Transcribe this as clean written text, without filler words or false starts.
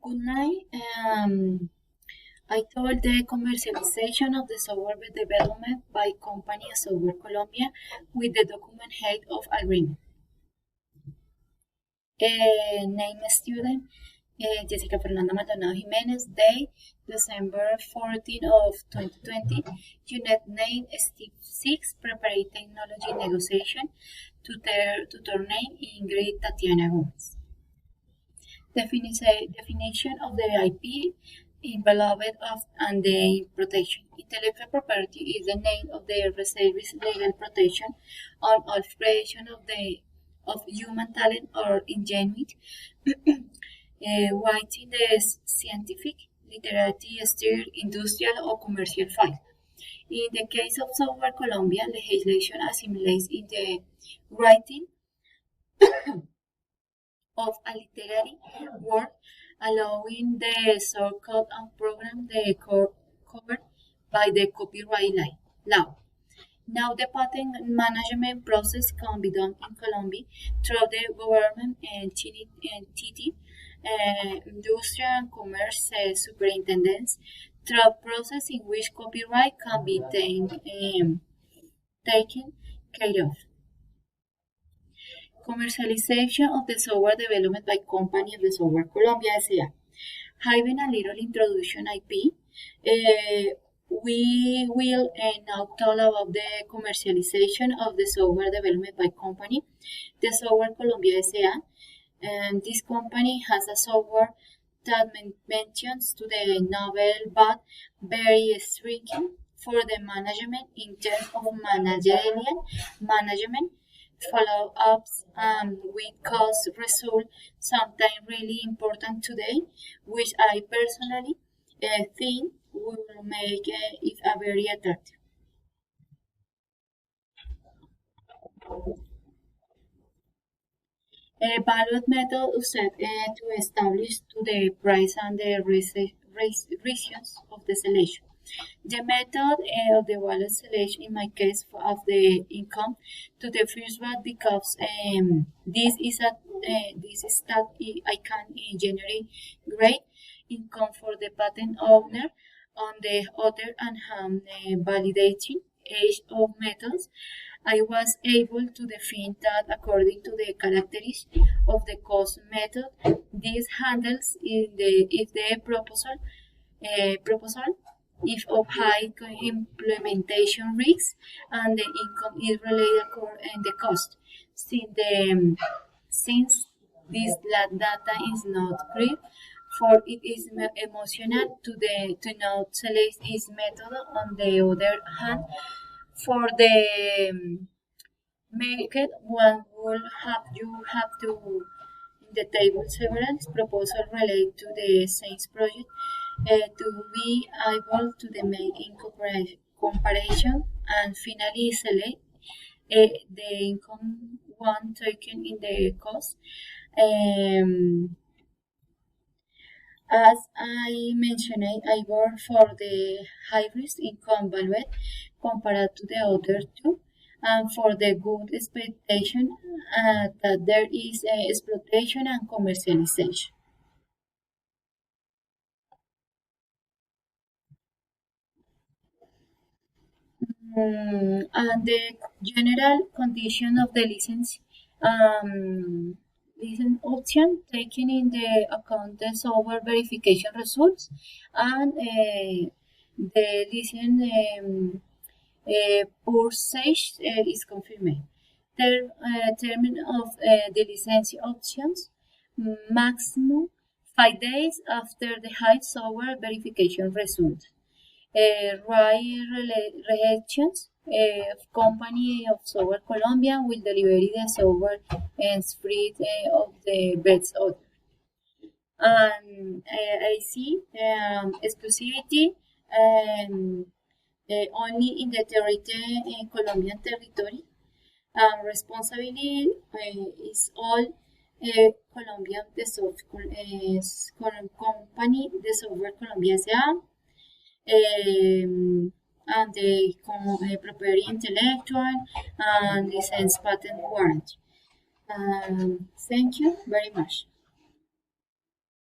Good night. I told the commercialization of the software development by company Software Colombia with the document head of agreement. Name student Jessica Fernanda Maldonado Jimenez. Date December 14 of 2020. Unit name Step 6 Preparatory Technology Negotiation. Tutor name Ingrid Tatiana Gomez. Definition of the IP involved of and the protection. Intellectual property is the name of the reservist legal protection on all creation of human talent or ingenuity, writing the scientific, literary, steer, industrial or commercial file. In the case of Software Colombia, legislation assimilates in the writing of a literary work, allowing the source code and program the covered by the copyright law. Now the patent management process can be done in Colombia through the government entity, industry and commerce superintendents, through a process in which copyright can be taken care of. Commercialization of the software development by company of the Software Colombia S.A. Having a little introduction IP, we will now talk about the commercialization of the software development by company, the Software Colombia S.A. And this company has a software that mentions to the novel but very striking for the management in terms of managerial management follow-ups with cost result sometimes really important today, which I personally think will make it a very attractive. A ballot method used to establish to the price and the ratios of the selection. The method of the wallet selection, in my case, of the income to the first one because this is that I can generate great income for the patent owner. On the other hand, validating age of methods, I was able to define that according to the characteristics of the cost method. This handles in the if the proposal if of high implementation risks and the income is related and the cost. Since this data is not clear, for it is emotional to not select its method. On the other hand, for the market, one will have to in the table several proposals related to the same project to be able to the make in comparison and finally select the income one taken in the cost. Um, as I mentioned, I work for the high risk income value compared to the other two, and for the good expectation that there is exploitation and commercialization. And the general condition of the license option taking in the account the software verification results and the license purchase is confirmed. Term of the license options maximum 5 days after the high software verification result. Reactions company of Software Colombia will deliver the software and spread of the best order. And I see exclusivity um, only in the Colombian territory. Responsibility is all Colombian the company, the Software Colombia S.A. And the property intellectual and license patent warranty. Thank you very much.